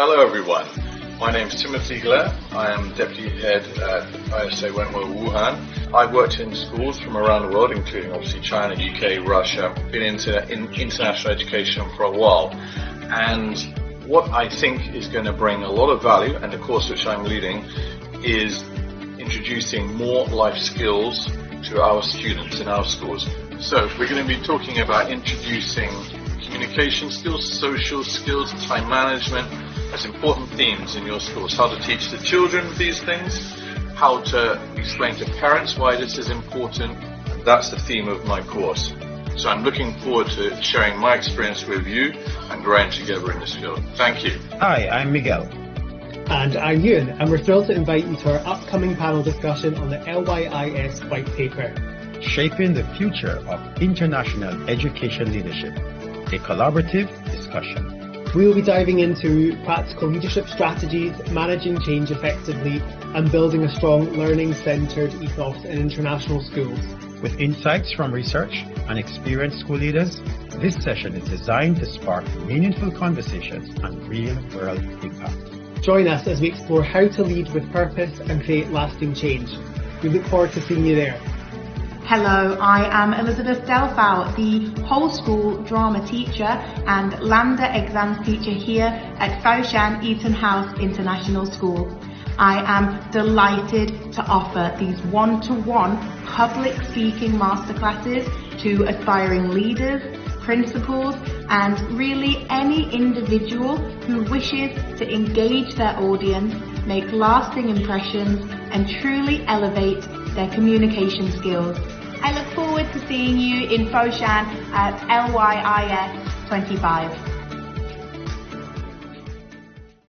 Hello everyone, my name is Timothy Glare. I am Deputy Head at ISA Wentworth Wuhan. I've worked in schools from around the world, including obviously China, UK, Russia, been in international education for a while. And what I think is going to bring a lot of value, and the course which I'm leading, is introducing more life skills to our students in our schools. So we're going to be talking about introducing communication skills, social skills, time management as important themes in your schools. How to teach the children these things, how to explain to parents why this is important. That's the theme of my course. So I'm looking forward to sharing my experience with you and growing together in this field. Thank you. Hi, I'm Miguel. And I'm Ewan, and we're thrilled to invite you to our upcoming panel discussion on the LYIS White Paper, Shaping the Future of International Education Leadership, a collaborative discussion. We will be diving into practical leadership strategies, managing change effectively, and building a strong learning-centred ethos in international schools. With insights from research and experienced school leaders, this session is designed to spark meaningful conversations and real-world impact. Join us as we explore how to lead with purpose and create lasting change. We look forward to seeing you there. Hello, I am Elizabeth Delfau, the whole school drama teacher and LAMDA exams teacher here at Foshan EtonHouse International School. I am delighted to offer these one-to-one public speaking masterclasses to aspiring leaders, principals, and really any individual who wishes to engage their audience, make lasting impressions, and truly elevate their communication skills. I look forward to seeing you in Foshan at LYIS 25.